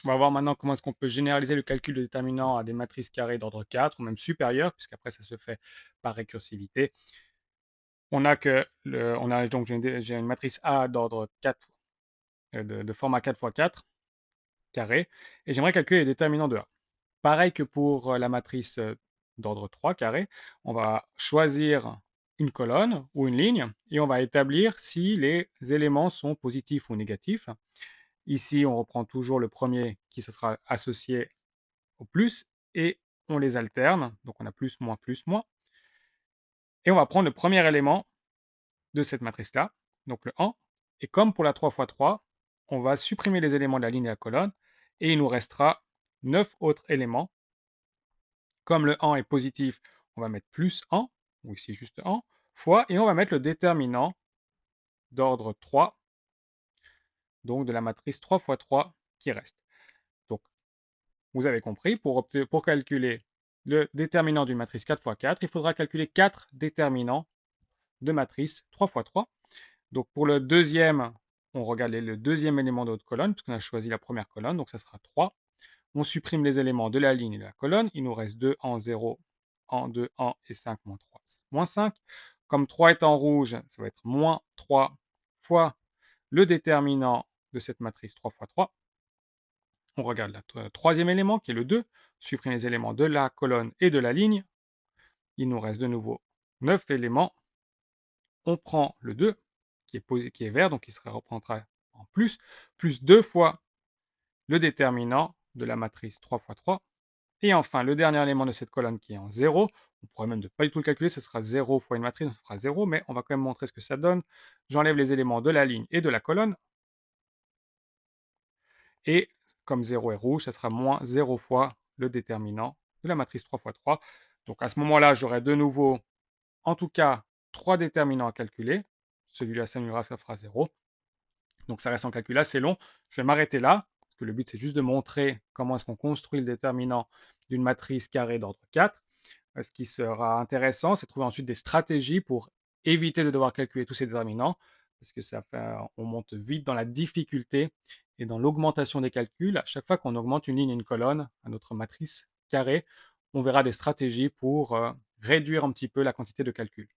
On va voir maintenant comment est-ce qu'on peut généraliser le calcul de déterminants à des matrices carrées d'ordre 4 ou même supérieur, puisqu'après ça se fait par récursivité. J'ai une matrice A d'ordre 4, de format 4 fois 4 carré, et j'aimerais calculer les déterminants de A. Pareil que pour la matrice d'ordre 3 carré, on va choisir une colonne ou une ligne et on va établir si les éléments sont positifs ou négatifs. Ici, on reprend toujours le premier qui se sera associé au plus et on les alterne. Donc on a plus, moins, plus, moins. Et on va prendre le premier élément de cette matrice-là, donc le 1. Et comme pour la 3 fois 3, on va supprimer les éléments de la ligne et de la colonne et il nous restera 9 autres éléments. Comme le 1 est positif, on va mettre plus 1, ou ici juste 1, fois, et on va mettre le déterminant d'ordre 3, donc de la matrice 3 fois 3 qui reste. Donc, vous avez compris, pour calculer le déterminant d'une matrice 4 fois 4, il faudra calculer 4 déterminants de matrice 3 fois 3. Donc, pour le deuxième, on regarde le deuxième élément de notre colonne, puisqu'on a choisi la première colonne, donc ça sera 3. On supprime les éléments de la ligne et de la colonne. Il nous reste 2 en 0, en 2, en et 5 moins 3, moins 5. Comme 3 est en rouge, ça va être moins 3 fois le déterminant de cette matrice 3 fois 3. On regarde le troisième élément qui est le 2. On supprime les éléments de la colonne et de la ligne. Il nous reste de nouveau 9 éléments. On prend le 2 qui est vert, donc il se reprendra en plus, plus 2 fois le déterminant de la matrice 3 fois 3. Et enfin, le dernier élément de cette colonne qui est en 0, on pourrait même ne pas du tout le calculer, ce sera 0 fois une matrice, donc ça fera 0, mais on va quand même montrer ce que ça donne. J'enlève les éléments de la ligne et de la colonne, et comme 0 est rouge, ça sera moins 0 fois le déterminant de la matrice 3 fois 3. Donc à ce moment-là, j'aurai de nouveau, en tout cas, 3 déterminants à calculer. Celui-là s'annulera, ça fera 0. Donc ça reste en calcul assez long. Je vais m'arrêter là, parce que le but c'est juste de montrer comment est-ce qu'on construit le déterminant d'une matrice carrée d'ordre 4. Ce qui sera intéressant, c'est de trouver ensuite des stratégies pour éviter de devoir calculer tous ces déterminants, parce que on monte vite dans la difficulté et dans l'augmentation des calculs. À chaque fois qu'on augmente une ligne et une colonne à notre matrice carrée, on verra des stratégies pour réduire un petit peu la quantité de calcul.